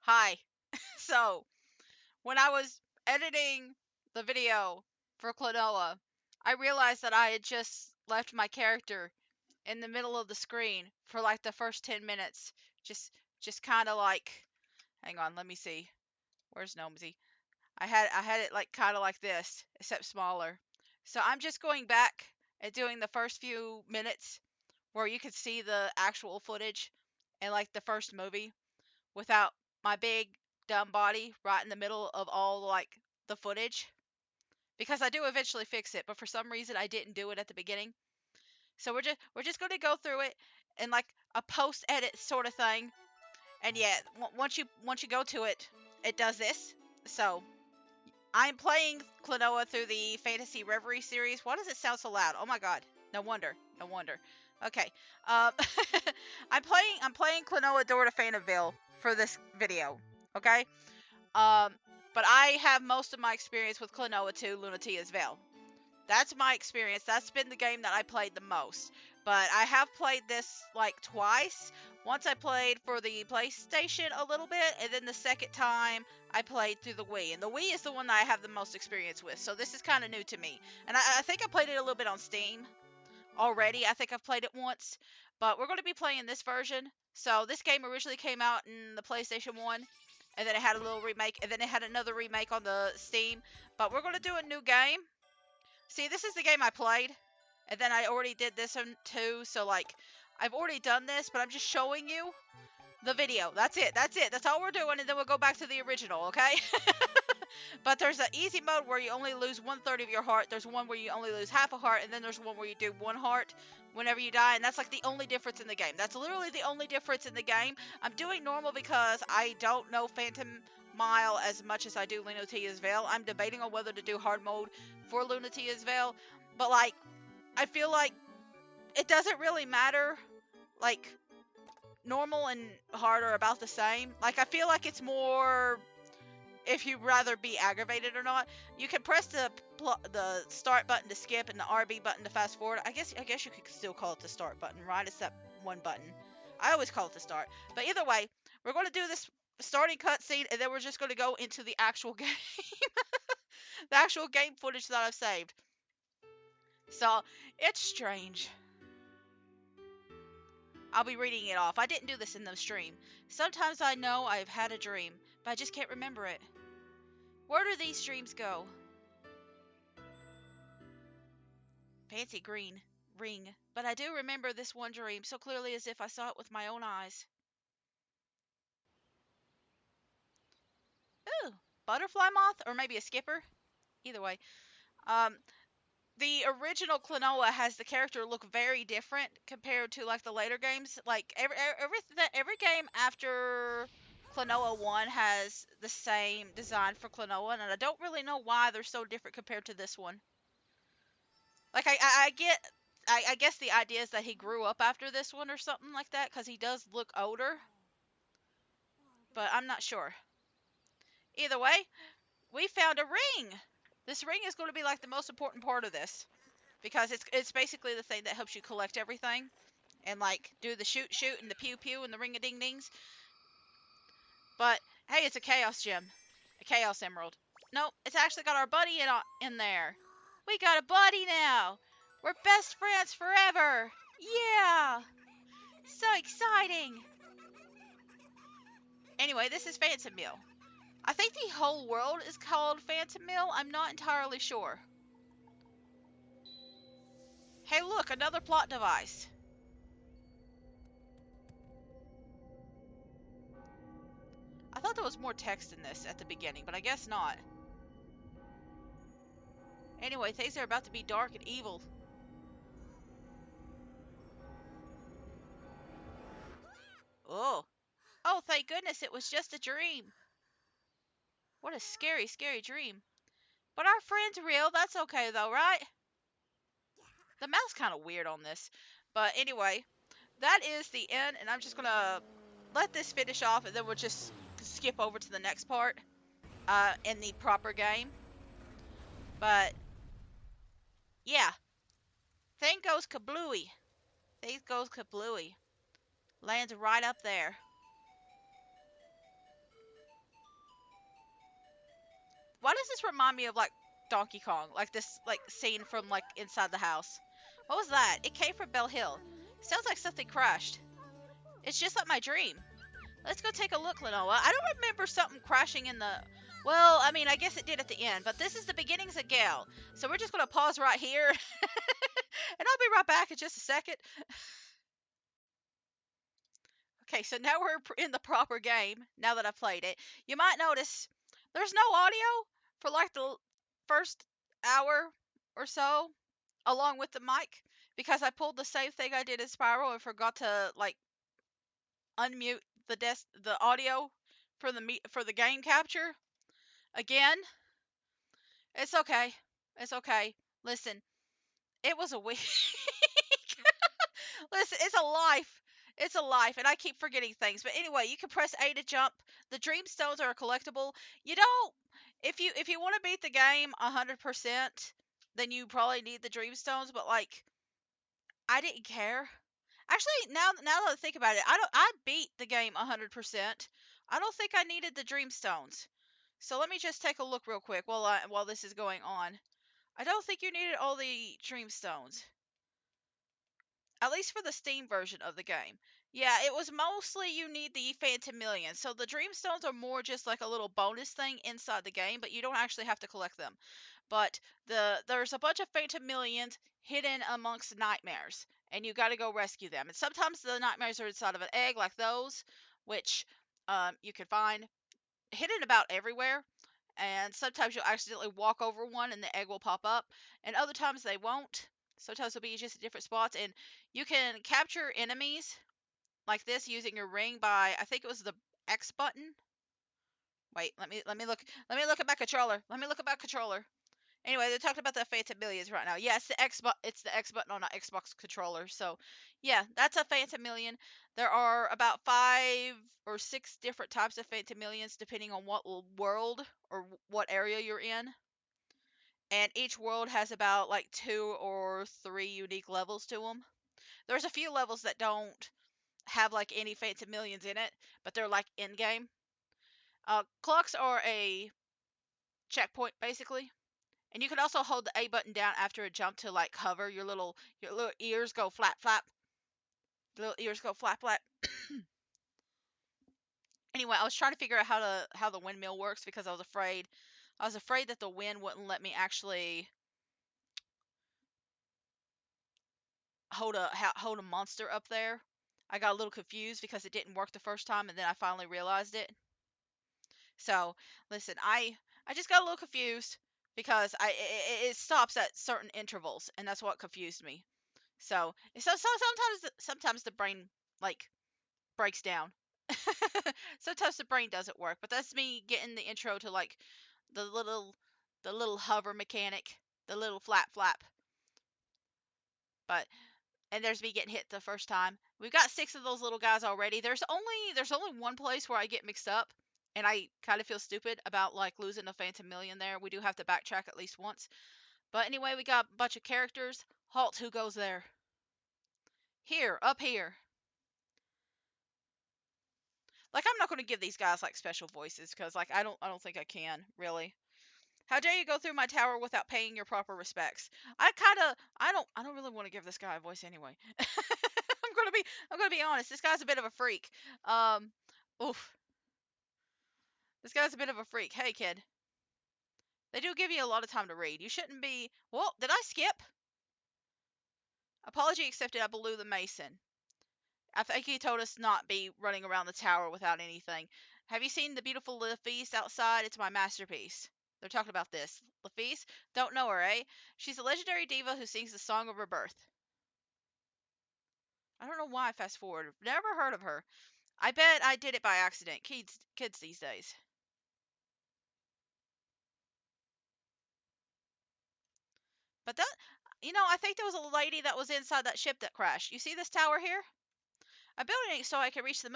Hi. So, when I was editing the video for Klonoa, I realized that I had just left my character in the middle of the screen for like the first 10 minutes. Just kind of like, hang on, let me see. Where's Gnomesy? I had it like kind of like this, except smaller. So I'm just going back and doing the first few minutes where you could see the actual footage in like the first movie without my big dumb body right in the middle of all like the footage, because I do eventually fix it, but for some reason I didn't do it at the beginning. So we're just going to go through it in like a post edit sort of thing. And yeah, once you go to it, it does this. So I'm playing Klonoa through the Phantasy Reverie series. Why does it sound so loud? Oh my god. No wonder. No wonder. Okay. Um, I'm playing Klonoa Door to Phantomile for this video. Okay. Um, but I have most of my experience with Klonoa 2 Lunatia's Veil. That's my experience. That's been the game that I played the most. But I have played this like twice. Once I played for the PlayStation a little bit, and then the second time I played through the Wii. And the Wii is the one that I have the most experience with. So this is kind of new to me. And I think I played it a little bit on Steam already. I think I've played it once. But we're going to be playing this version. So this game originally came out in the PlayStation 1. And then it had a little remake. And then it had another remake on the Steam. But we're going to do a new game. See, this is the game I played, and then I already did this one too, so like, I've already done this, but I'm just showing you the video. That's it, that's it, that's all we're doing, and then we'll go back to the original, okay? But there's an easy mode where you only lose 1/3 of your heart, there's one where you only lose half a heart, and then there's one where you do 1 heart whenever you die, and that's like the only difference in the game. That's literally the only difference in the game. I'm doing normal because I don't know Phantomile as much as I do Lunatia's Veil. I'm debating on whether to do hard mode for Lunatia's Veil, but like, I feel like it doesn't really matter. Like, normal and hard are about the same. Like, I feel like it's more if you'd rather be aggravated or not. You can press the start button to skip and the RB button to fast forward. I guess you could still call it the start button, right? It's that one button. I always call it the start. But either way, we're going to do this starting cutscene, and then we're just going to go into the actual game, the actual game footage that I've saved. So it's strange. I'll be reading it off. I didn't do this in the stream. Sometimes I know I've had a dream, but I just can't remember it. Where do these dreams go? Fancy green ring. But I do remember this one dream so clearly as if I saw it with my own eyes. Ooh, butterfly moth? Or maybe a skipper? Either way. Um, the original Klonoa has the character look very different compared to like the later games. Like every game after Klonoa 1 has the same design for Klonoa, and I don't really know why they're so different compared to this one. Like I get I guess the idea is that he grew up after this one or something like that, because he does look older, but I'm not sure. Either way, we found a ring. This ring is going to be like the most important part of this, because it's basically the thing that helps you collect everything and like do the shoot and the pew pew and the ring a ding dings. But hey, it's a chaos gem, a chaos emerald. Nope, it's actually got our buddy in there. We got a buddy now. We're best friends forever. Yeah, so exciting. Anyway, this is Phantomile. I think the whole world is called Phantomile. I'm not entirely sure. Hey, look, another plot device. I thought there was more text in this at the beginning, but I guess not. Anyway, things are about to be dark and evil. Oh. Oh, thank goodness it was just a dream. What a scary, scary dream. But our friend's real. That's okay, though, right? The mouth's kind of weird on this. But anyway, that is the end, and I'm just going to let this finish off, and then we'll just skip over to the next part in the proper game. But, yeah. Thing goes kablooey. Thing goes kablooey. Lands right up there. Why does this remind me of like Donkey Kong? Like this like scene from like inside the house. What was that? It came from Bell Hill. Sounds like something crashed. It's just like my dream. Let's go take a look, Klonoa. I don't remember something crashing in the. Well, I mean, I guess it did at the end, but this is the beginnings of Gale. So we're just going to pause right here, and I'll be right back in just a second. Okay, so now we're in the proper game, now that I've played it. You might notice there's no audio for like the first hour or so, along with the mic, because I pulled the same thing I did in Spiral and forgot to like unmute the audio for the game capture again. It's okay. It's okay. Listen, it was a week. Listen, it's a life. It's a life, and I keep forgetting things. But anyway, you can press A to jump. The dream stones are a collectible. You don't. If you want to beat the game 100%, then you probably need the dream stones. But like, I didn't care. Actually, now that I think about it, I beat the game 100%. I don't think I needed the dream stones. So let me just take a look real quick while this is going on. I don't think you needed all the dream stones. At least for the Steam version of the game. Yeah, it was mostly you need the Phantomile. So the Dreamstones are more just like a little bonus thing inside the game, but you don't actually have to collect them. But there's a bunch of Phantomilians hidden amongst nightmares, and you got to go rescue them. And sometimes the nightmares are inside of an egg, like those, which you can find hidden about everywhere. And sometimes you'll accidentally walk over one and the egg will pop up, and other times they won't. Sometimes it'll be just at different spots, and you can capture enemies like this using your ring by I think it was the X button. Wait, let me look at my controller. Let me look at my controller. Anyway, they're talking about the Phantom Millions right now. Yeah, it's the X button on an Xbox controller. So, yeah, that's a Phantom Million. There are about 5 or 6 different types of Phantom Millions depending on what world or what area you're in. And each world has about like 2 or 3 unique levels to them. There's a few levels that don't have like any Phantom Millions in it, but they're like in game. Clocks are a checkpoint basically. And you can also hold the A button down after a jump to like hover. Your little ears go flap flap. The little ears go flap flap. Anyway, I was trying to figure out how the windmill works because I was afraid that the wind wouldn't let me actually hold a monster up there. I got a little confused because it didn't work the first time, and then I finally realized it. So listen, I just got a little confused because it stops at certain intervals, and that's what confused me. So sometimes the brain like breaks down. Sometimes the brain doesn't work, but that's me getting the intro to like the little the little hover mechanic, the little flap flap. But and there's me getting hit the first time. We've got 6 of those little guys already. There's only one place where I get mixed up, and I kind of feel stupid about like losing a Phantom Million there. We do have to backtrack at least once. But anyway, we got a bunch of characters. Halt, who goes there? Here, up here. Like I'm not going to give these guys like special voices because like I don't think I can really. How dare you go through my tower without paying your proper respects? I don't really want to give this guy a voice anyway. I'm gonna be honest. This guy's a bit of a freak. Um, oof. This guy's a bit of a freak. Hey kid, they do give you a lot of time to read. You shouldn't be. Well, did I skip? Apology accepted. I blew the mason. I think he told us not be running around the tower without anything. Have you seen the beautiful Lafise outside? It's my masterpiece. They're talking about this. Lafise? Don't know her, eh? She's a legendary diva who sings the song of her birth. I don't know why I fast forward. Never heard of her. I bet I did it by accident. Kids these days. But I think there was a lady that was inside that ship that crashed. You see this tower here? I'm building it so I can reach the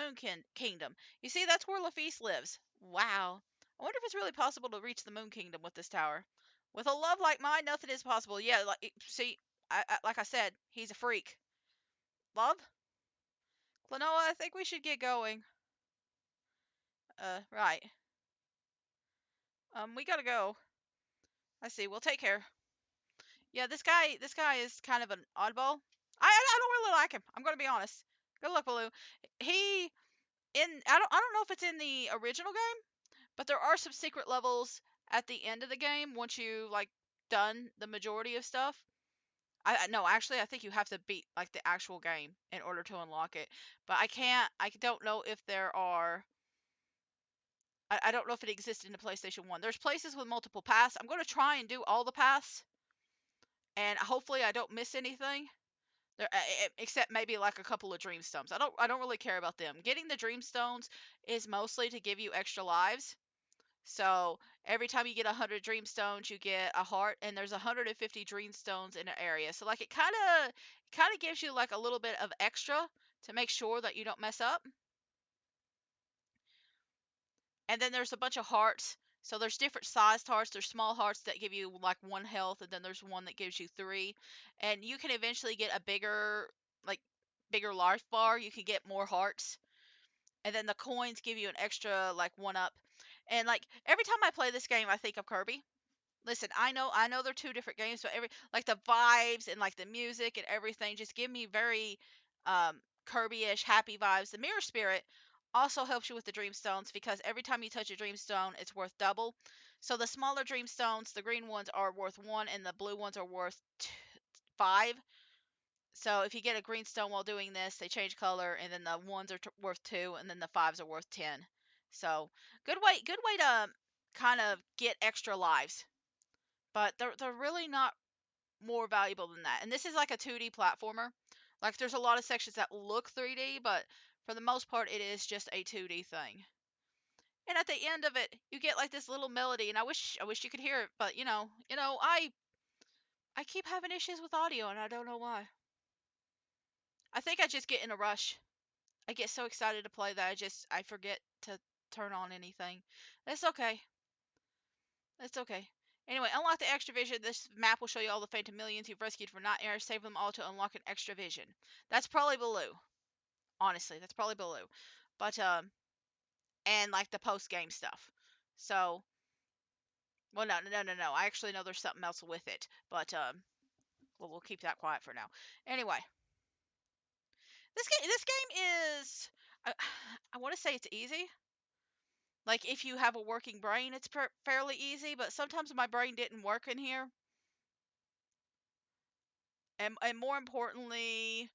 Kingdom. You see, that's where Lafise lives. Wow. I wonder if it's really possible to reach the Moon Kingdom with this tower. With a love like mine, nothing is possible. Yeah, see, like I said, he's a freak. Love? Klonoa, I think we should get going. Right. We gotta go. I see. Well, take care. Yeah, this guy is kind of an oddball. I don't really like him. I'm gonna be honest. Good luck, Baloo. He I don't know if it's in the original game, but there are some secret levels at the end of the game once you like done the majority of stuff. No, actually, I think you have to beat like the actual game in order to unlock it. But I can't. I don't know if there are. I don't know if it exists in the PlayStation One. There's places with multiple paths. I'm going to try and do all the paths, and hopefully I don't miss anything. There, except maybe like a couple of dream stones. I don't really care about them. Getting the dream stones is mostly to give you extra lives. So every time you get 100 dream stones, you get a heart, and there's 150 dream stones in an area. So like it kind of gives you like a little bit of extra to make sure that you don't mess up. And then there's a bunch of hearts. So there's different sized hearts. There's small hearts that give you like 1 health, and then there's one that gives you 3. And you can eventually get a like bigger life bar. You can get more hearts, and then the coins give you an extra like 1 up. And like every time I play this game, I think of Kirby. Listen, I know they're two different games, but every like the vibes and like the music and everything just give me very Kirby-ish happy vibes. The Mirror Spirit also helps you with the dream stones because every time you touch a dream stone, it's worth double. So the smaller dream stones, the green ones are worth 1 and the blue ones are worth 5. So if you get a green stone while doing this, they change color, and then the ones are worth 2, and then the fives are worth 10. So good way to kind of get extra lives, but they're really not more valuable than that. And this is like a 2D platformer. Like there's a lot of sections that look 3D, but for the most part, it is just a 2D thing. And at the end of it, you get like this little melody, and I wish you could hear it, but I keep having issues with audio, and I don't know why. I think I just get in a rush. I get so excited to play that I forget to turn on anything. It's okay. It's okay. Anyway, unlock the extra vision. This map will show you all the Phantomilians you've rescued from Nightmare. Save them all to unlock an extra vision. That's probably Baloo. Honestly, that's probably Baloo. But and like the post game stuff. So, well, no. I actually know there's something else with it, but well, we'll keep that quiet for now. Anyway, this game is. I, I want to say it's easy. Like if you have a working brain, it's fairly easy. But sometimes my brain didn't work in here, and more importantly,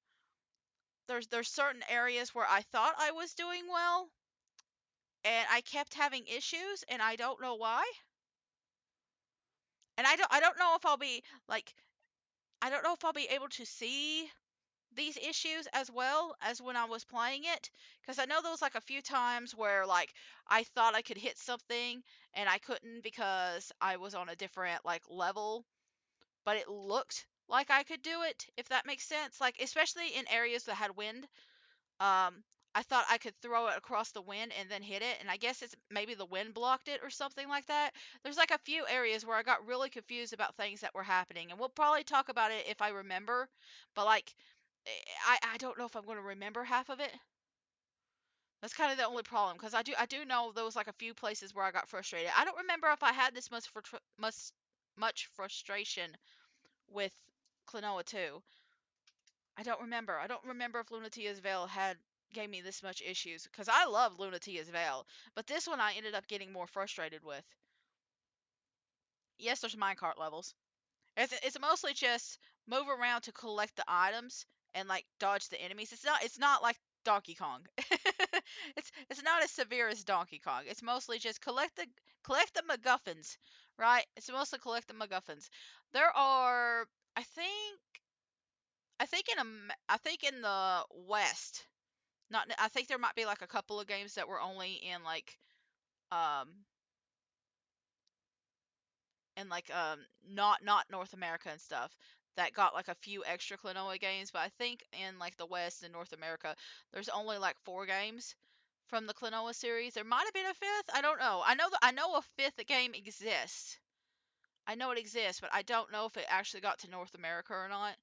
there's certain areas where I thought I was doing well, and I kept having issues, and I don't know why. And I don't know if I'll be like I don't know if I'll be able to see these issues as well as when I was playing it, because I know there was like a few times where like I thought I could hit something and I couldn't because I was on a different like level, but it looked like I could do it, if that makes sense. Like especially in areas that had wind. Um, I thought I could throw it across the wind and then hit it, and I guess it's maybe the wind blocked it or something like that. There's like a few areas where I got really confused about things that were happening, and we'll probably talk about it if I remember. But like, I don't know if I'm going to remember half of it. That's kind of the only problem because I do know there was like a few places where I got frustrated. I don't remember if I had this much frustration with Klonoa 2. I don't remember. I don't remember if Lunatia's Veil had gave me this much issues because I love Lunatia's Veil, but this one I ended up getting more frustrated with. Yes, there's minecart levels. It's mostly just move around to collect the items and like dodge the enemies. It's not like Donkey Kong. It's not as severe as Donkey Kong. It's mostly just collect the MacGuffins, right? It's mostly collect the MacGuffins. There are I think I think in the West. Not I think there might be like a couple of games that were only um not North America and stuff that got like a few extra Klonoa games, but I think in like the West and North America there's only like 4 games from the Klonoa series. There might have been a fifth. I don't know. I know a fifth game exists. I know it exists, but I don't know if it actually got to North America or not.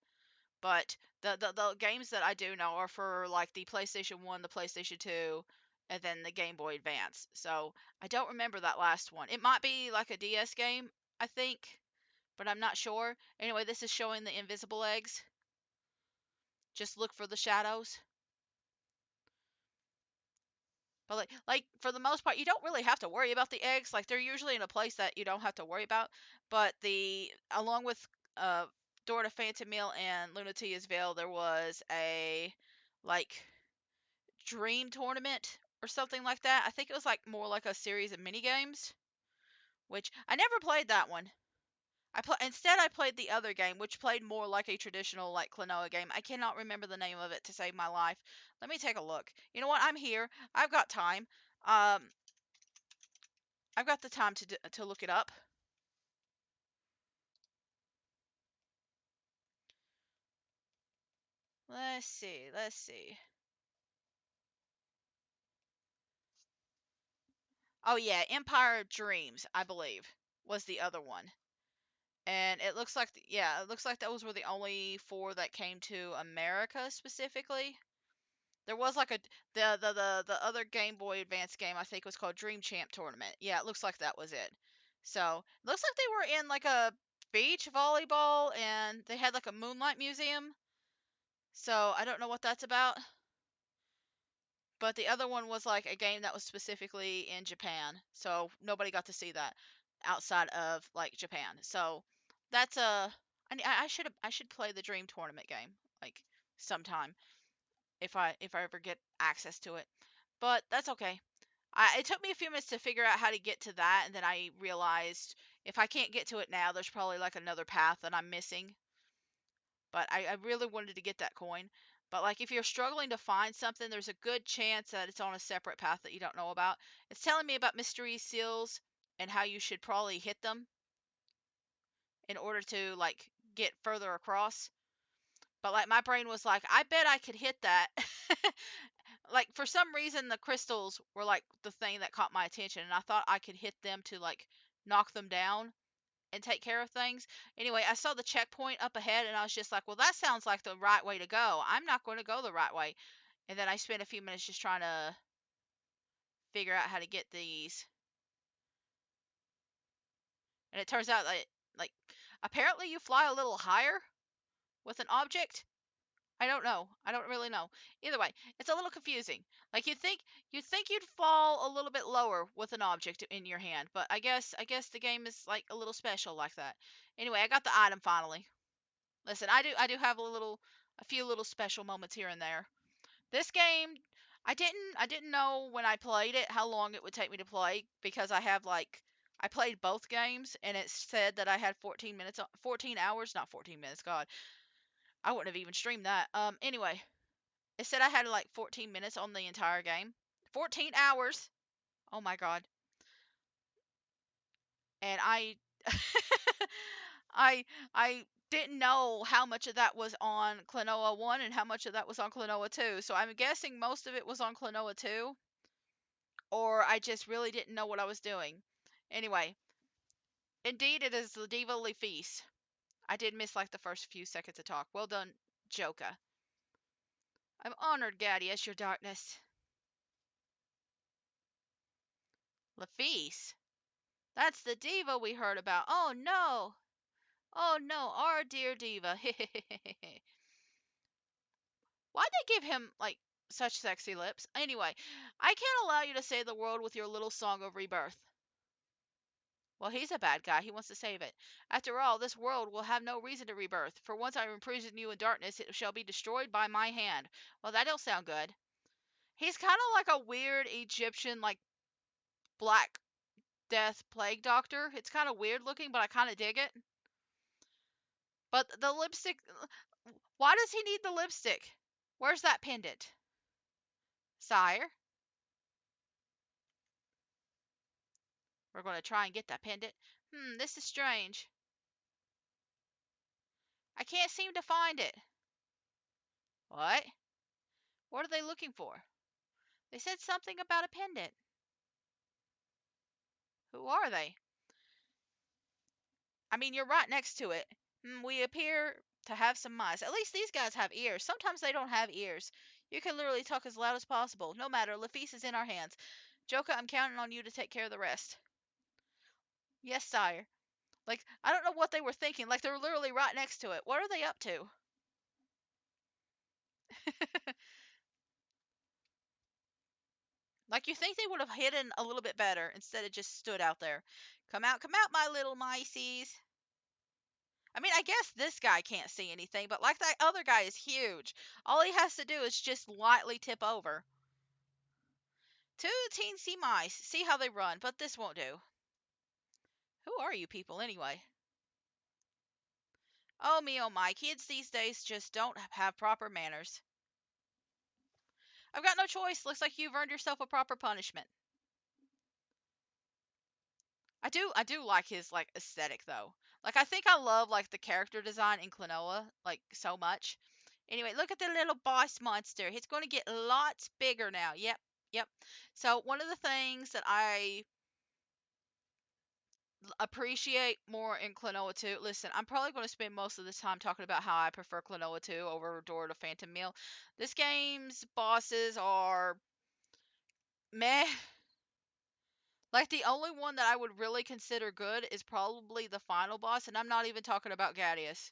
But the games that I do know are for like the PlayStation 1, the PlayStation 2, and then the Game Boy Advance. So I don't remember that last one. It might be like a DS game, I think, but I'm not sure. Anyway, this is showing the invisible eggs. Just look for the shadows. But like for the most part, you don't really have to worry about the eggs. Like they're usually in a place that you don't have to worry about. But the along with uh Door to Phantomile and Lunatia's Veil, there was a like dream tournament or something like that. I think it was like more like a series of mini games, which I never played that one. Instead I played the other game, which played more like a traditional like Klonoa game. I cannot remember the name of it to save my life. Let me take a look. You know what? I'm here. I've got time. Um, I've got the time to look it up. Let's see. Let's see. Oh yeah, Empire of Dreams, I believe, was the other one. And it looks like yeah, it looks like those were the only four that came to America specifically. There was like a the other Game Boy Advance game I think was called Dream Champ Tournament. Yeah, it looks like that was it. So it looks like they were in like a beach volleyball and they had like a moonlight museum. So I don't know what that's about. But the other one was like a game that was specifically in Japan. So nobody got to see that outside of like Japan. So that's a I should play the Dream Tournament game like sometime if I ever get access to it. But that's okay. It took me a few minutes to figure out how to get to that, and then I realized if I can't get to it now, there's probably like another path that I'm missing. But I really wanted to get that coin. But like if you're struggling to find something, there's a good chance that it's on a separate path that you don't know about. It's telling me about mystery seals and how you should probably hit them in order to like get further across. But like my brain was like, I bet I could hit that. Like for some reason the crystals were like the thing that caught my attention and I thought I could hit them to like knock them down and take care of things. Anyway, I saw the checkpoint up ahead and I was just like, well, that sounds like the right way to go. I'm not going to go the right way. And then I spent a few minutes just trying to figure out how to get these. And it turns out that like apparently you fly a little higher with an object. I don't know. I don't really know. Either way, it's a little confusing. Like you'd think you'd fall a little bit lower with an object in your hand, but I guess the game is like a little special like that. Anyway, I got the item finally. Listen, I do have a few little special moments here and there. This game, I didn't know when I played it how long it would take me to play because I played both games and it said that I had 14 minutes 14 hours, not 14 minutes, God. I wouldn't have even streamed that. Anyway, it said I had like 14 minutes on the entire game. 14 hours. Oh my God. And I I didn't know how much of that was on Klonoa 1 and how much of that was on Klonoa 2. So I'm guessing most of it was on Klonoa 2 or I just really didn't know what I was doing. Anyway, indeed it is the Diva Leafease. I did miss like the first few seconds of talk. Well done, Joka. I'm honored, Gaddy, as your darkness. Leafease. That's the diva we heard about. Oh no. Oh no, our dear diva. Why'd they give him, like, such sexy lips? Anyway, I can't allow you to save the world with your little song of rebirth. Well, he's a bad guy. He wants to save it. After all, this world will have no reason to rebirth. For once I imprison you in darkness, it shall be destroyed by my hand. Well, that don't sound good. He's kind of like a weird Egyptian, like, black death plague doctor. It's kind of weird looking, but I kind of dig it. But the lipstick, why does he need the lipstick? Where's that pendant? Sire, we're going to try and get that pendant. This is strange. I can't seem to find it. What? What are they looking for? They said something about a pendant. Who are they? I mean, you're right next to it. We appear to have some mice. At least these guys have ears. Sometimes they don't have ears. You can literally talk as loud as possible. No matter, Lafitte is in our hands. Joka, I'm counting on you to take care of the rest. Yes, sire. Like, I don't know what they were thinking. Like, they're literally right next to it. What are they up to? Like, you think they would have hidden a little bit better instead of just stood out there. Come out, my little miceys. I mean, I guess this guy can't see anything, but like that other guy is huge. All he has to do is just lightly tip over. Two teensy mice. See how they run, but this won't do. Who are you people anyway? Oh me, oh my. Kids these days just don't have proper manners. I've got no choice. Looks like you've earned yourself a proper punishment. I do like his like aesthetic though. Like I think I love like the character design in Klonoa like so much. Anyway, look at the little boss monster. He's going to get lots bigger now. Yep. Yep. So one of the things that I appreciate more in Klonoa 2. Listen, I'm probably going to spend most of this time talking about how I prefer Klonoa 2 over Door to Phantomile. This game's bosses are meh. Like the only one that I would really consider good is probably the final boss, and I'm not even talking about Gadius.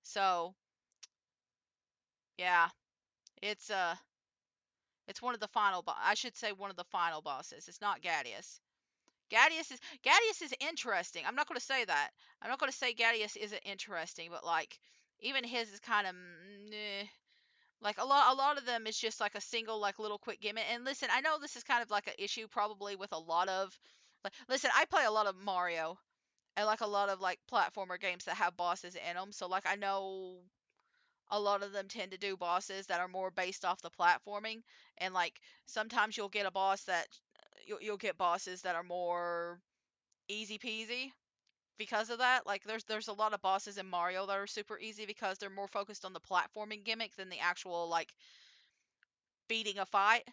So, yeah, it's it's one of the I should say one of the final bosses. It's not Gadius. Gadius is interesting. I'm not going to say that. I'm not going to say Gadius isn't interesting, but like even his is kind of like a lot of them is just like a single like little quick gimmick. And listen, I know this is kind of like an issue probably with a lot of like listen, I play a lot of Mario and like a lot of like platformer games that have bosses in them. So like I know a lot of them tend to do bosses that are more based off the platforming, and like sometimes you'll get a boss that you'll get bosses that are more easy peasy because of that. Like there's a lot of bosses in Mario that are super easy because they're more focused on the platforming gimmick than the actual like beating a fight.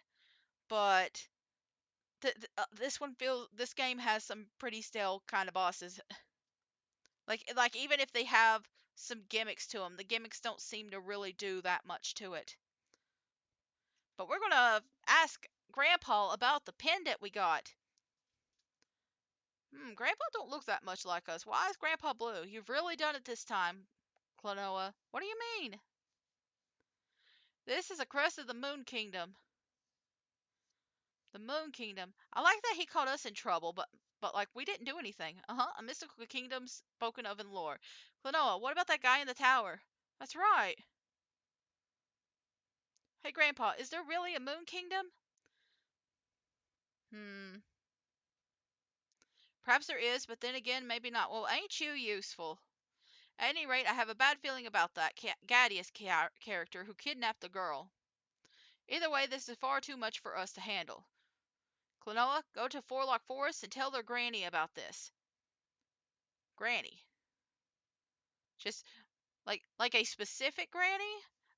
But this game has some pretty stale kind of bosses. Like even if they have some gimmicks to them, the gimmicks don't seem to really do that much to it. But we're gonna ask Grandpa about the pendant we got. Grandpa don't look that much like us. Why is Grandpa blue? You've really done it this time, Klonoa. What do you mean? This is a crest of the Moon Kingdom. The Moon Kingdom. I like that he caught us in trouble, but like we didn't do anything. A mystical kingdom spoken of in lore. Klonoa, what about that guy in the tower? That's right. Hey, Grandpa, is there really a Moon Kingdom? Hmm. Perhaps there is, but then again, maybe not. Well, ain't you useful? At any rate, I have a bad feeling about that Gadius character who kidnapped the girl. Either way, this is far too much for us to handle. Klonoa, go to Forlock Forest and tell their granny about this. Granny. Just like a specific granny?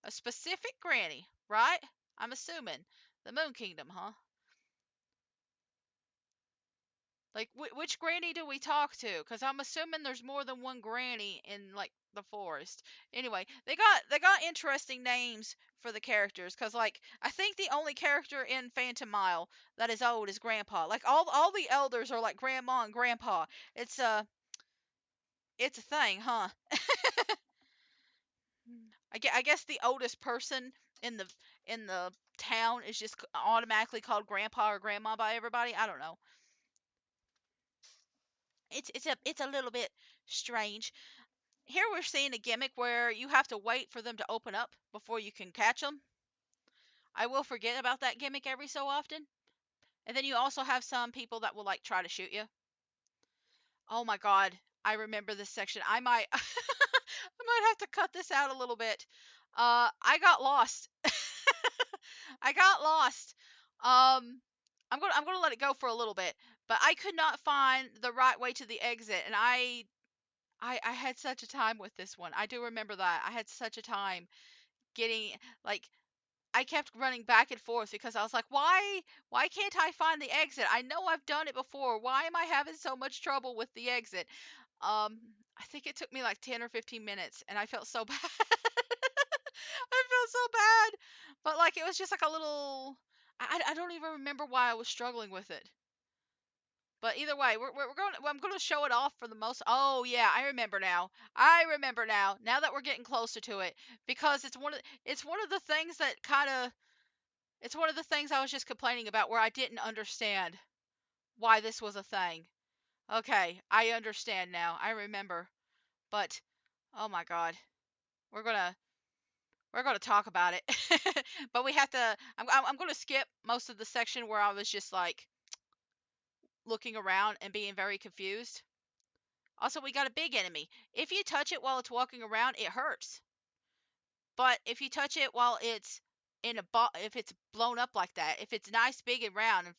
A specific granny, right? I'm assuming. The Moon Kingdom, huh? Like which granny do we talk to? Because I'm assuming there's more than one granny in like the forest. Anyway, they got interesting names for the characters. Because like I think the only character in Phantomile that is old is Grandpa. Like all the elders are like Grandma and Grandpa. It's a it's a thing, huh? I guess the oldest person in the town is just automatically called Grandpa or Grandma by everybody. I don't know. It's a little bit strange. Here we're seeing a gimmick where you have to wait for them to open up before you can catch them. I will forget about that gimmick every so often. And then you also have some people that will like try to shoot you. Oh my god, I remember this section. I might I might have to cut this out a little bit. I got lost. I got lost. I'm gonna let it go for a little bit, but I could not find the right way to the exit, and I had such a time with this one. I do remember that. I had such a time getting like I kept running back and forth because I was like, why can't I find the exit? I know I've done it before. Why am I having so much trouble with the exit? I think it took me like 10 or 15 minutes and I felt so bad. I feel so bad. But like it was just like a little. I don't even remember why I was struggling with it. But either way, we're going. I'm going to show it off for the most. Oh yeah, I remember now. I remember now. Now that we're getting closer to it, because it's one of the things that kind of it's one of the things I was just complaining about where I didn't understand why this was a thing. Okay, I understand now. I remember. But oh my god, we're gonna we're gonna talk about it. But we have to. I'm gonna skip most of the section where I was just like looking around and being very confused. Also, we got a big enemy. If you touch it while it's walking around, it hurts. But if you touch it while it's in a if it's blown up like that, if it's nice, big, and round, and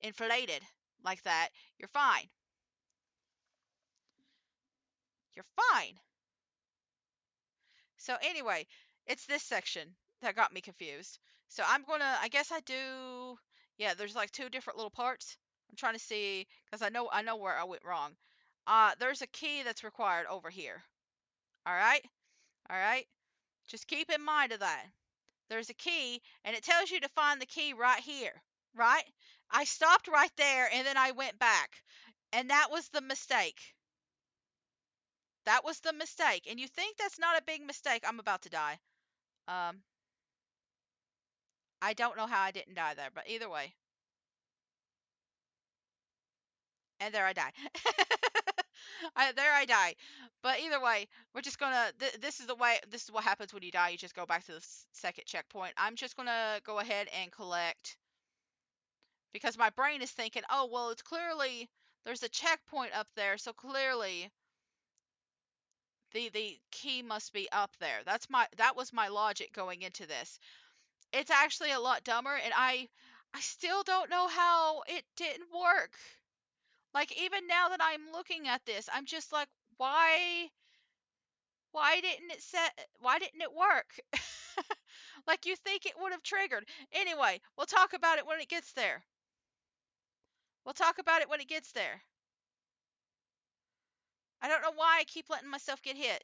inflated like that, you're fine. You're fine. So anyway, it's this section that got me confused. So I'm gonna, I guess I do, yeah, there's like two different little parts. I'm trying to see, because I know where I went wrong. There's a key that's required over here. All right, all right. Just keep in mind of that. There's a key, and it tells you to find the key right here, right? I stopped right there, and then I went back, and that was the mistake. That was the mistake. And you think that's not a big mistake? I'm about to die. Um, I don't know how I didn't die there, but either way. And there I die. There I die. But either way, we're just gonna. This is the way. This is what happens when you die. You just go back to the second checkpoint. I'm just gonna go ahead and collect because my brain is thinking, oh well, it's clearly there's a checkpoint up there, so clearly the key must be up there. That was my logic going into this. It's actually a lot dumber, and I still don't know how it didn't work. Like even now that I'm looking at this, I'm just like, why didn't it work? Like you think it would have triggered. Anyway, we'll talk about it when it gets there. We'll talk about it when it gets there. I don't know why I keep letting myself get hit,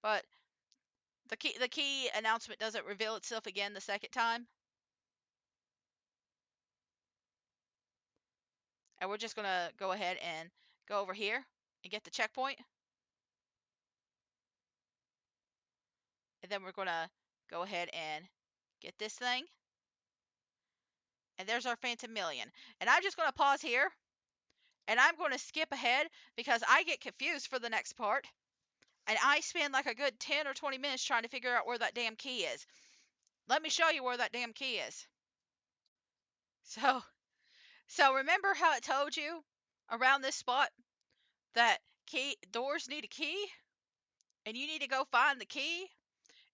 but the key announcement doesn't reveal itself again the second time. And we're just gonna go ahead and go over here and get the checkpoint. And then we're gonna go ahead and get this thing. And there's our Phantomile. And I'm just gonna pause here and I'm going to skip ahead because I get confused for the next part. And I spend like a good 10 or 20 minutes trying to figure out where that damn key is. Let me show you where that damn key is. So, so remember how it told you around this spot that key doors need a key and you need to go find the key?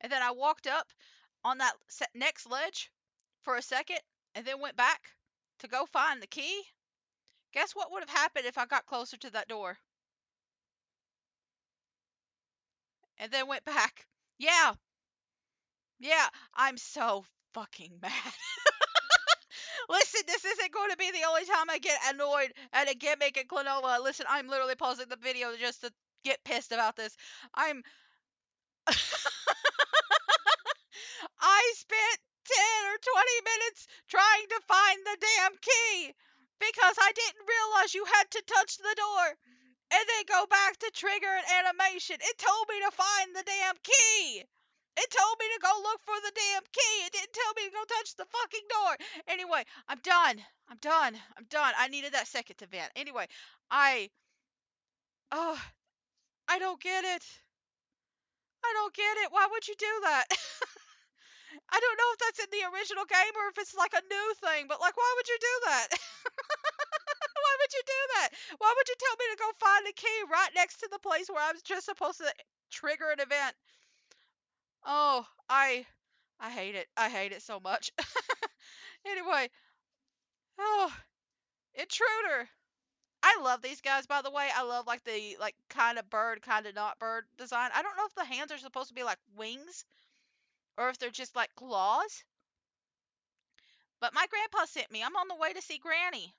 And then I walked up on that next ledge for a second and then went back to go find the key. Guess what would have happened if I got closer to that door? And then went back. Yeah, yeah, I'm so fucking mad. Listen, this isn't going to be the only time I get annoyed at a gimmick in Klonoa. Listen, I'm literally pausing the video just to get pissed about this. I'm I spent 10 or 20 minutes trying to find the damn key because I didn't realize you had to touch the door and then go back to trigger an animation. It told me to find the damn key. It told me to go look for the damn key. It didn't tell me to go touch the fucking door. Anyway, I'm done. I'm done. I'm done. I needed that second event. Anyway, I oh, I don't get it. I don't get it. Why would you do that? I don't know if that's in the original game or if it's like a new thing, but like why would you do that? Why would you do that? Why would you tell me to go find the key right next to the place where I was just supposed to trigger an event? Oh, I hate it. I hate it so much. Anyway, oh, intruder. I love these guys by the way. I love like the like kind of bird, kind of not bird design. I don't know if the hands are supposed to be like wings or if they're just like claws. But my grandpa sent me. I'm on the way to see Granny.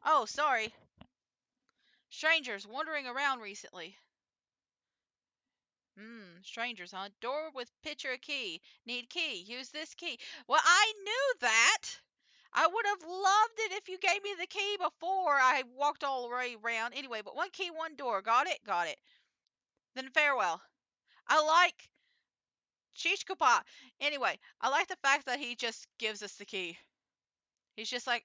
Oh, sorry. Strangers wandering around recently. Strangers, huh? Door with picture a key. Need key. Use this key. Well, I knew that. I would have loved it if you gave me the key before I walked all the way around. Anyway, but one key, one door. Got it? Got it. Then farewell. I like Chichkupa. Anyway, I like the fact that he just gives us the key. He's just like,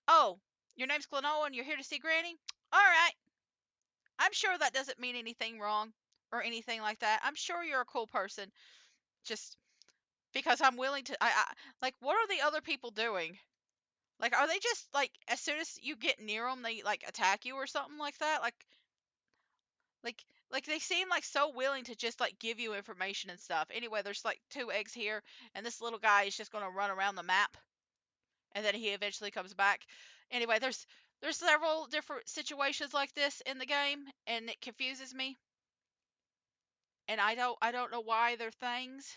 oh, your name's Klonoa and you're here to see Granny? Alright. I'm sure that doesn't mean anything wrong or anything like that. I'm sure you're a cool person. Just because I'm willing to I like what are the other people doing? Like are they just like as soon as you get near them they like attack you or something like that? Like like they seem like so willing to just like give you information and stuff. Anyway, there's like two eggs here and this little guy is just going to run around the map and then he eventually comes back. Anyway, there's several different situations like this in the game and it confuses me and I don't know why they're things.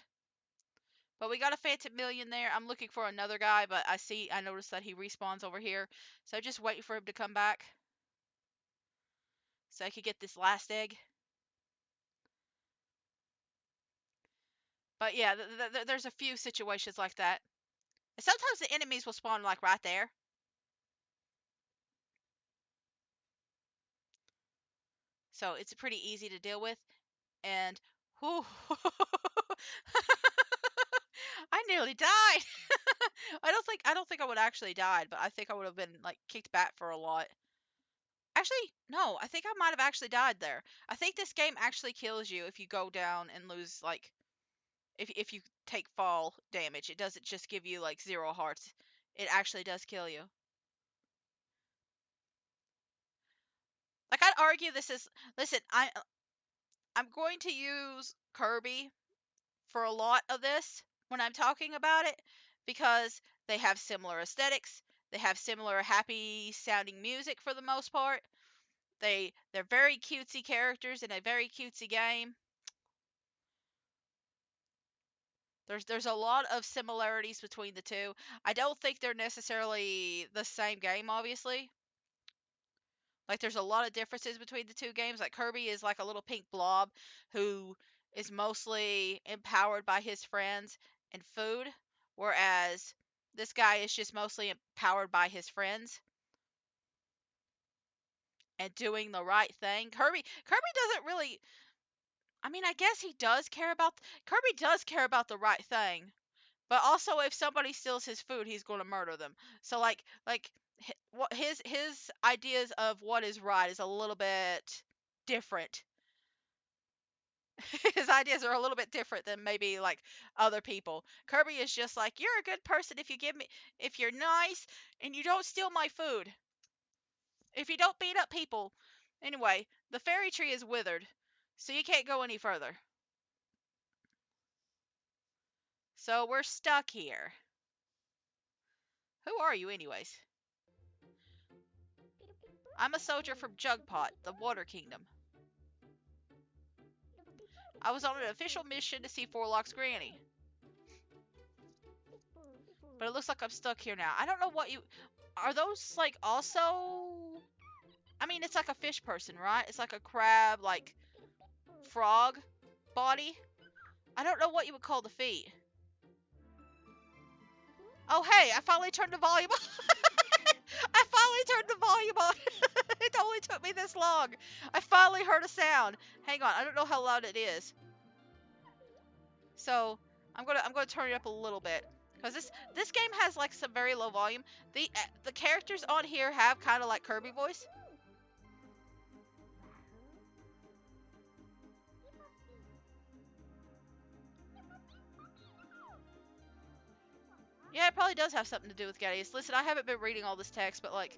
But we got a Phantomile there. I'm looking for another guy, but I noticed that he respawns over here. So just wait for him to come back. So I could get this last egg. But yeah, there's a few situations like that. And sometimes the enemies will spawn like right there. So it's pretty easy to deal with. And whew, I nearly died. I don't think I would actually died, but I think I would have been like kicked back for a lot. Actually, no, I think I might have actually died there. I think this game actually kills you if you go down and lose like if you take fall damage. It doesn't just give you like 0 hearts. It actually does kill you. Like I'd argue this is listen, I'm going to use Kirby for a lot of this when I'm talking about it because they have similar aesthetics. They have similar happy sounding music for the most part. They're very cutesy characters in a very cutesy game. There's a lot of similarities between the two. I don't think they're necessarily the same game, obviously. Like there's a lot of differences between the two games. Like Kirby is like a little pink blob who is mostly empowered by his friends and food, whereas this guy is just mostly empowered by his friends and doing the right thing. Kirby doesn't really I mean, I guess he does care about Kirby does care about the right thing. But also, if somebody steals his food, he's going to murder them. So what his ideas of what is right is a little bit different. His ideas are a little bit different than maybe like other people. Kirby is just like, you're a good person if you're nice and you don't steal my food. If you don't beat up people. Anyway, the fairy tree is withered, so you can't go any further. So we're stuck here. Who are you, anyways? I'm a soldier from Jugpot, the Water Kingdom. I was on an official mission to see Forlock's granny. But it looks like I'm stuck here now. I don't know what you... Are those, like, also... I mean, it's like a fish person, right? It's like a crab, like, frog body. I don't know what you would call the feet. Oh, hey, I finally turned the volume on. I finally turned the volume on. It only took me this long. I finally heard a sound. Hang on, I don't know how loud it is. So I'm gonna turn it up a little bit because this game has like some very low volume. The characters on here have kind of like Kirby voice. Yeah, it probably does have something to do with Gattius. Listen, I haven't been reading all this text, but like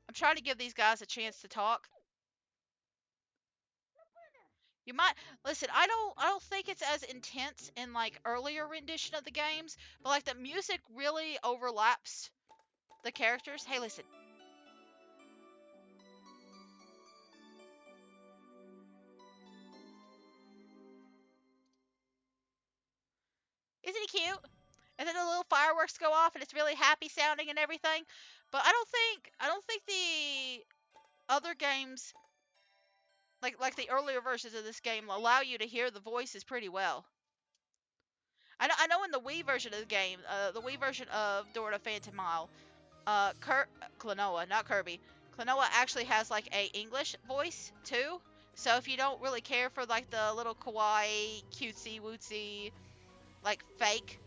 I'm trying to give these guys a chance to talk. You might listen. I don't think it's as intense in like earlier rendition of the games, but like the music really overlaps the characters. Hey, listen. Isn't he cute? And then the little fireworks go off and it's really happy sounding and everything. But I don't think the other games like the earlier versions of this game allow you to hear the voices pretty well. I know in the Wii version of the game, the Wii version of Dora the Phantomile, Klonoa, not Kirby, Klonoa actually has like a English voice too. So if you don't really care for like the little kawaii, cutesy, wootsy, like fake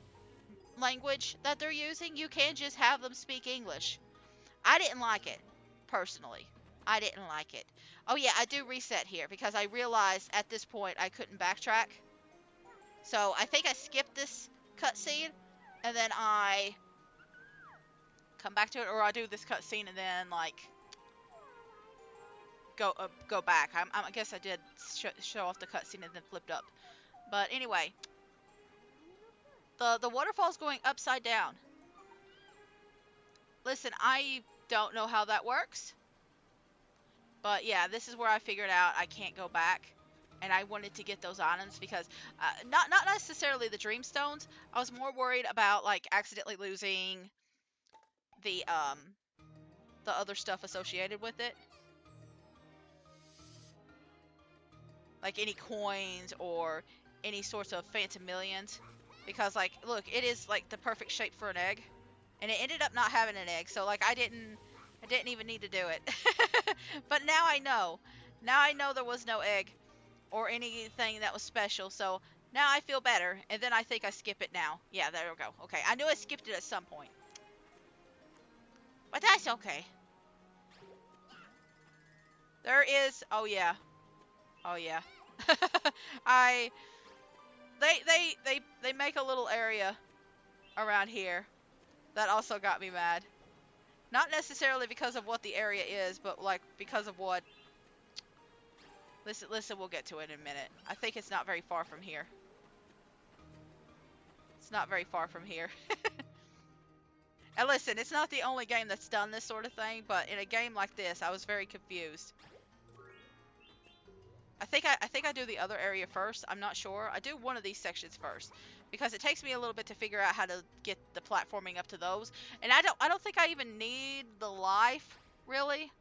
language that they're using, you can just have them speak English. I didn't like it, personally. I didn't like it. Oh yeah, I do reset here because I realized at this point I couldn't backtrack. So I think I skipped this cutscene and then I come back to it, or I do this cutscene and then like go back. I guess I did show off the cutscene and then flipped up. But anyway, the waterfall's going upside down. Listen, I don't know how that works. But yeah, this is where I figured out I can't go back. And I wanted to get those items because, not necessarily the dream stones. I was more worried about like accidentally losing the other stuff associated with it, like any coins or any sorts of Phantomillions. Because like, look, it is like the perfect shape for an egg, and it ended up not having an egg. So like, I didn't even need to do it. But now I know. Now I know there was no egg or anything that was special, so now I feel better, and then I think I skip it now. Yeah, there we go. Okay, I knew I skipped it at some point. But that's okay. There is, oh yeah. Oh yeah. I, they make a little area around here that also got me mad. Not necessarily because of what the area is, but like because of what, listen, we'll get to it in a minute. I think it's not very far from here. It's not very far from here. And listen, it's not the only game that's done this sort of thing, but in a game like this, I was very confused. I think I do the other area first. I'm not sure. I do one of these sections first because it takes me a little bit to figure out how to get the platforming up to those. And I don't think I even need the life really.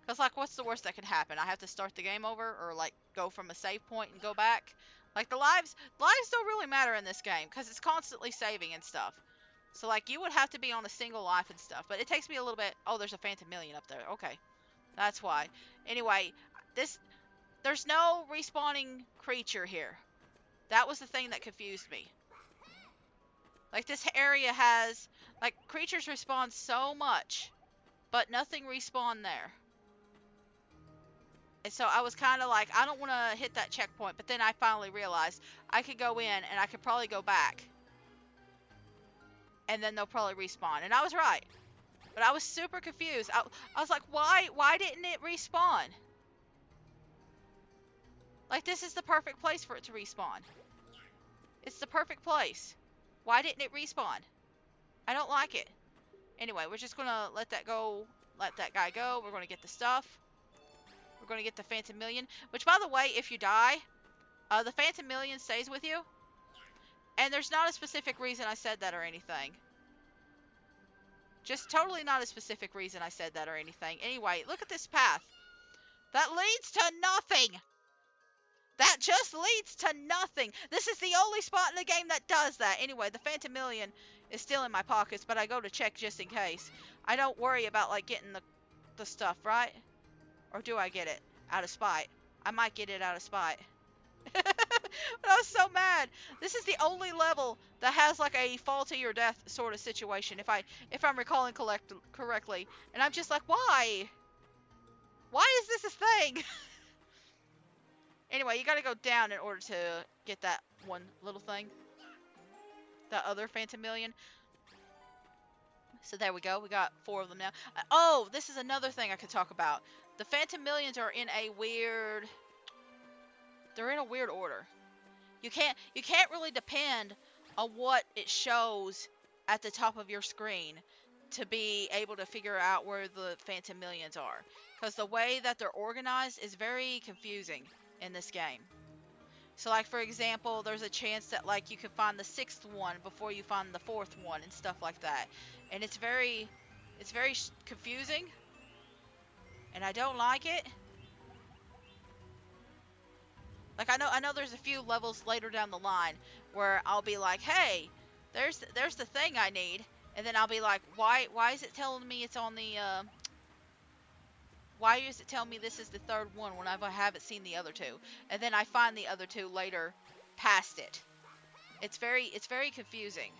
Cause like, what's the worst that could happen? I have to start the game over, or like go from a save point and go back. Like the lives don't really matter in this game because it's constantly saving and stuff. So like, you would have to be on a single life and stuff. But it takes me a little bit. Oh, there's a Phantomillion up there. Okay, that's why. Anyway, there's no respawning creature here. That was the thing that confused me. Like, this area has like, creatures respawn so much, but nothing respawned there. And so I was kind of like, I don't want to hit that checkpoint. But then I finally realized I could go in and I could probably go back. And then they'll probably respawn. And I was right. But I was super confused. I was like, why didn't it respawn? Like, this is the perfect place for it to respawn. It's the perfect place. Why didn't it respawn? I don't like it. Anyway, we're just gonna let that go. Let that guy go. We're gonna get the stuff. We're gonna get the Phantomillion. Which, by the way, if you die, the Phantomillion stays with you. And there's not a specific reason I said that or anything. Just totally not a specific reason I said that or anything. Anyway, look at this path. That leads to nothing. That just leads to nothing. This is the only spot in the game that does that. Anyway, the Phantomillion is still in my pockets, but I go to check just in case. I don't worry about, like, getting the stuff, right? Or do I get it? Out of spite. I might get it out of spite. But I was so mad. This is the only level that has like a fall to your death sort of situation, if I'm recalling correctly. And I'm just like, why? Why is this a thing? Anyway, you gotta go down in order to get that one little thing. That other Phantomillion. So there we go. We got 4 of them now. Oh, this is another thing I could talk about. The Phantomillions are in a weird... They're in a weird order. You can't really depend on what it shows at the top of your screen to be able to figure out where the Phantomillions are. Because the way that they're organized is very confusing in this game. So like, for example, there's a chance that like you can find the 6th one before you find the 4th one and stuff like that. And it's very confusing. And I don't like it. Like I know there's a few levels later down the line where I'll be like, hey, there's the thing I need, and then I'll be like, why is it telling me it's on the why is it telling me this is the third one when I haven't seen the other two? And then I find the other two later past it. It's very confusing.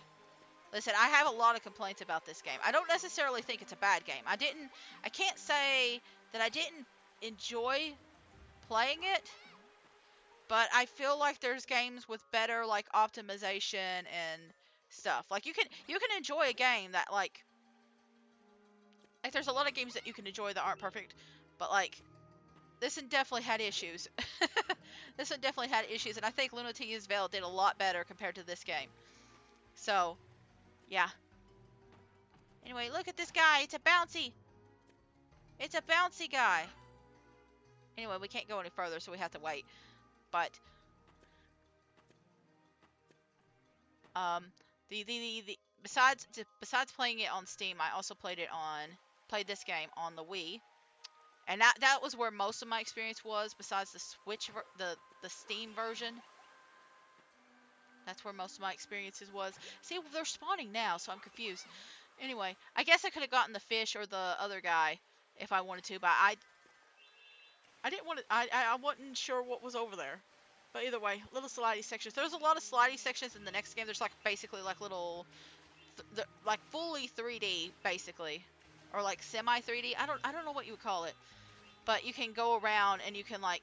Listen, I have a lot of complaints about this game. I don't necessarily think it's a bad game. I can't say that I didn't enjoy playing it, but I feel like there's games with better like optimization and stuff. Like you can enjoy a game that like there's a lot of games that you can enjoy that aren't perfect, but like this one definitely had issues. This one definitely had issues, and I think Lunatia's Veil did a lot better compared to this game. So, yeah. Anyway, look at this guy. It's a bouncy. It's a bouncy guy. Anyway, we can't go any further, so we have to wait. But, um, the besides playing it on Steam, I also played this game on the Wii, and that was where most of my experience was. Besides the Switch, the Steam version, that's where most of my experiences was. See, they're spawning now, so I'm confused. Anyway, I guess I could have gotten the fish or the other guy if I wanted to, but I didn't want to. I wasn't sure what was over there. But either way, little slidey sections. There's a lot of slidey sections in the next game. There's like basically like little, like fully 3D basically, or like semi 3D. I don't know what you would call it, but you can go around and you can like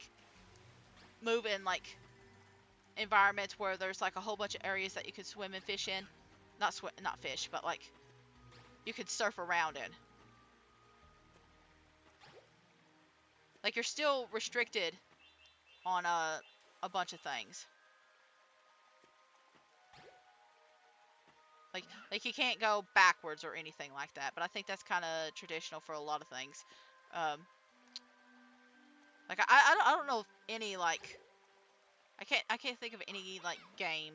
move in like environments where there's like a whole bunch of areas that you can swim and fish in. Not fish, but like you could surf around in. Like you're still restricted on a bunch of things. Like you can't go backwards or anything like that. But I think that's kind of traditional for a lot of things. Um, like I don't know if any like I can't think of any like game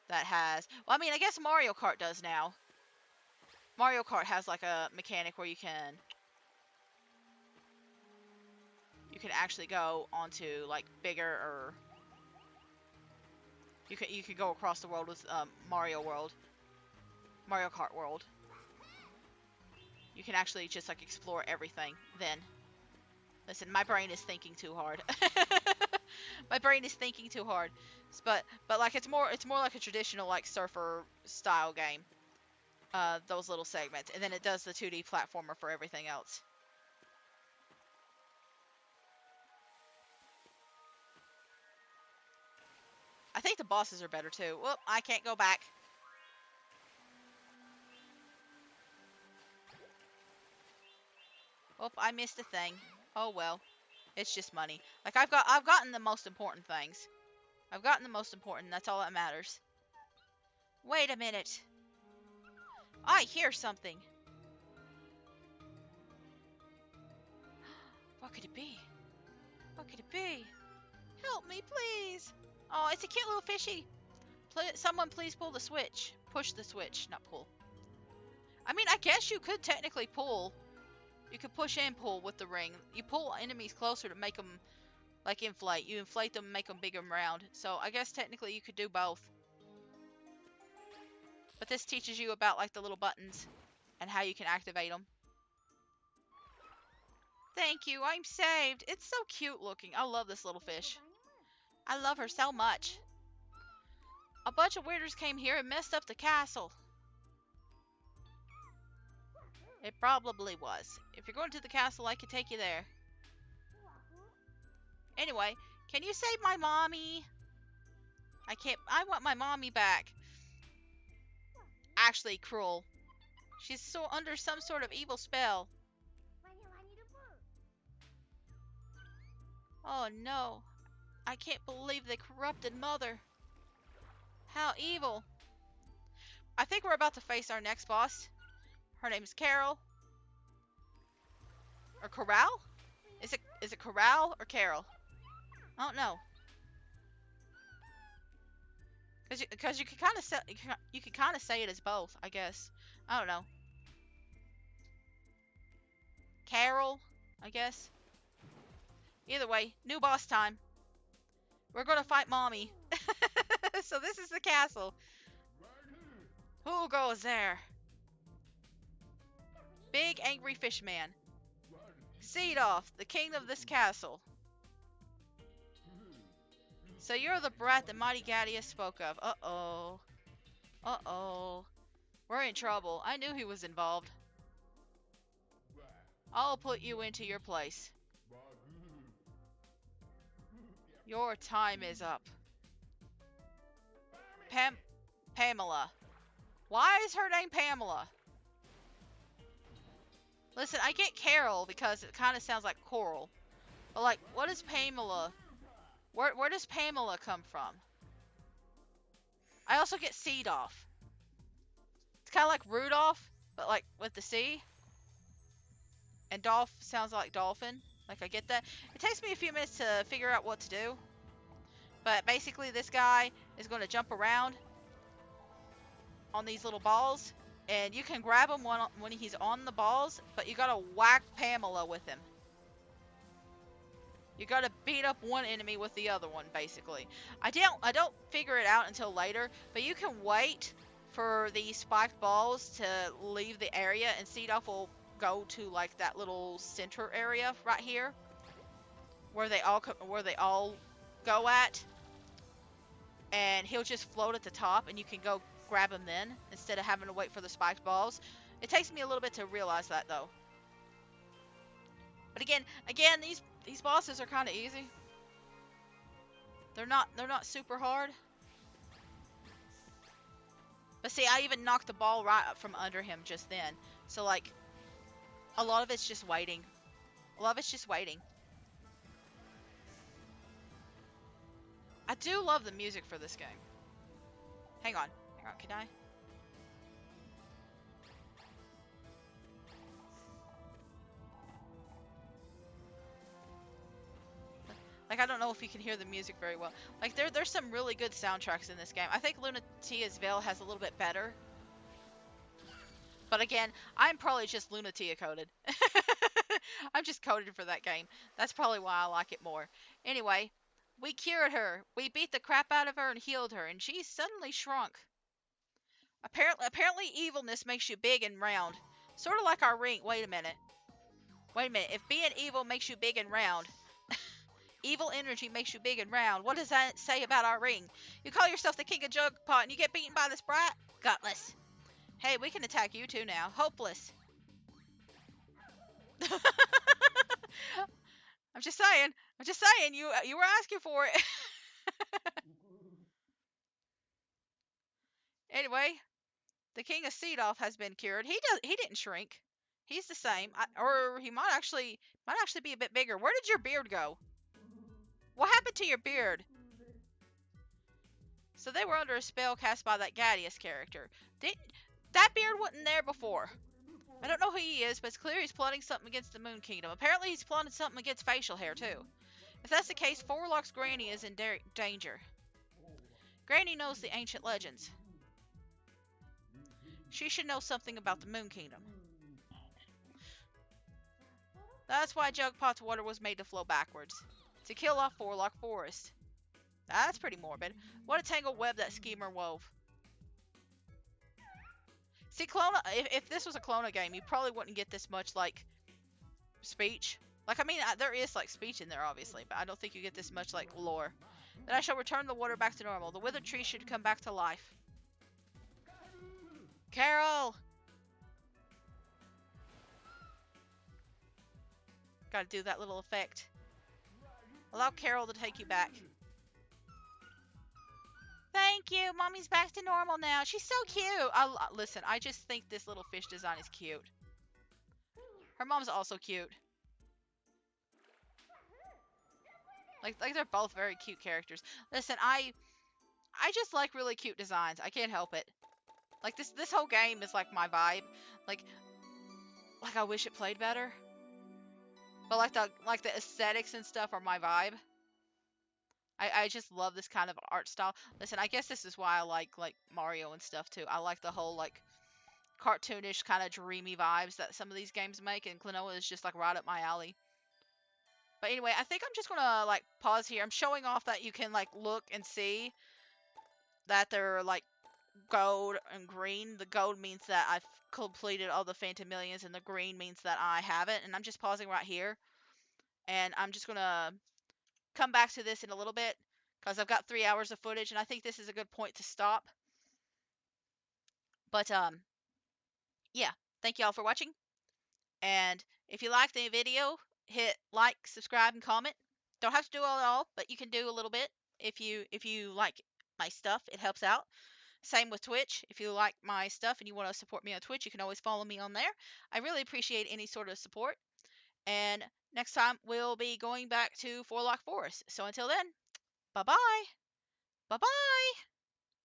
that has. Well, I mean I guess Mario Kart does now. Mario Kart has like a mechanic where you can actually go onto like bigger or you can go across the world with Mario Kart World. You can actually just like explore everything then. Listen, my brain is thinking too hard. My brain is thinking too hard. But like it's more like a traditional like surfer style game. Those little segments, and then it does the 2D platformer for everything else. I think the bosses are better too. Whoop, I can't go back. Whoop, I missed a thing. Oh well. It's just money. Like I've gotten the most important things. I've gotten the most important, that's all that matters. Wait a minute. I hear something. What could it be? What could it be? Help me, please. Oh, it's a cute little fishy. Someone please pull the switch. Push the switch, not pull. I mean, I guess you could technically pull. You could push and pull with the ring. You pull enemies closer to make them, like, inflate. You inflate them, make them big and round. So, I guess technically you could do both. But this teaches you about, like, the little buttons and how you can activate them. Thank you, I'm saved. It's so cute looking. I love this little fish. I love her so much. A bunch of weirders came here and messed up the castle. It probably was. If you're going to the castle, I could take you there. Anyway, can you save my mommy? I want my mommy back. Actually, cruel. She's so under some sort of evil spell. Oh no. I can't believe they corrupted Mother. How evil. I think we're about to face our next boss. Her name is Carol. Or Corral? Is it Corral or Carol? I don't know. Cause you can kind of say it as both, I guess. I don't know. Carol, I guess. Either way, new boss time. We're gonna fight mommy. So this is the castle. Who goes there? Big angry fish man. Seedoff, the king of this castle. So you're the brat that Mighty Gadius spoke of. Uh-oh. Uh-oh. We're in trouble. I knew he was involved. I'll put you into your place. Your time is up. Pamela. Why is her name Pamela? Listen, I get Carol because it kind of sounds like Coral. But like, what is Pamela? Where does Pamela come from? I also get Seedoff. It's kind of like Rudolph, but like with the C. And Dolph sounds like dolphin. Like, I get that. It takes me a few minutes to figure out what to do. But basically, this guy is going to jump around on these little balls. And you can grab him when he's on the balls, but you got to whack Pamela with him. You got to beat up one enemy with the other one, basically. I don't figure it out until later, but you can wait for these spiked balls to leave the area, and Seedoff will go to like that little center area right here, where they all go at, and he'll just float at the top, and you can go grab him then instead of having to wait for the spiked balls. It takes me a little bit to realize that though. But again, these bosses are kind of easy. They're not super hard. But see, I even knocked the ball right up from under him just then. So like, a lot of it's just waiting. A lot of it's just waiting. I do love the music for this game. Hang on, can I? Like, I don't know if you can hear the music very well. Like, there's some really good soundtracks in this game. I think Lunatia's Veil has a little bit better. But again, I'm probably just Lunatia coded. I'm just coded for that game. That's probably why I like it more. Anyway, we cured her. We beat the crap out of her and healed her, and she suddenly shrunk. Apparently evilness makes you big and round. Sort of like our ring. Wait a minute. If being evil makes you big and round, evil energy makes you big and round, what does that say about our ring? You call yourself the king of Jugpot and you get beaten by this brat? Gutless. Hey, we can attack you too now. Hopeless. I'm just saying. You were asking for it. Anyway, the king of Seedoff has been cured. He didn't shrink. He's the same. Or he might actually be a bit bigger. Where did your beard go? What happened to your beard? So they were under a spell cast by that Gadius character. That beard wasn't there before. I don't know who he is, but it's clear he's plotting something against the Moon Kingdom. Apparently he's plotting something against facial hair, too. If that's the case, Forlock's Granny is in danger. Granny knows the ancient legends. She should know something about the Moon Kingdom. That's why Jugpot's water was made to flow backwards. To kill off Forlock Forest. That's pretty morbid. What a tangled web that schemer wove. See, Klonoa, if this was a Klonoa game, you probably wouldn't get this much, like, speech. Like, I mean, there is, like, speech in there, obviously, but I don't think you get this much, like, lore. Then I shall return the water back to normal. The withered tree should come back to life. Carol! Gotta do that little effect. Allow Carol to take you back. Thank you! Mommy's back to normal now. She's so cute! Listen, I just think this little fish design is cute. Her mom's also cute. Like they're both very cute characters. Listen, I just like really cute designs. I can't help it. Like this whole game is like my vibe. Like I wish it played better. But like the aesthetics and stuff are my vibe. I just love this kind of art style. Listen, I guess this is why I like Mario and stuff too. I like the whole like cartoonish kind of dreamy vibes that some of these games make, and Klonoa is just like right up my alley. But anyway, I think I'm just gonna like pause here. I'm showing off that you can like look and see that they're like gold and green. The gold means that I've completed all the Phantomilions, and the green means that I haven't. And I'm just pausing right here, and I'm just gonna come back to this in a little bit because I've got 3 hours of footage, and I think this is a good point to stop. But yeah, thank y'all for watching. And if you like the video, hit like, subscribe, and comment. Don't have to do it all, but you can do a little bit if you like my stuff. It helps out. Same with Twitch. If you like my stuff and you want to support me on Twitch, you can always follow me on there. I really appreciate any sort of support. And next time we'll be going back to Forlock Forest. So until then, bye bye. Bye bye.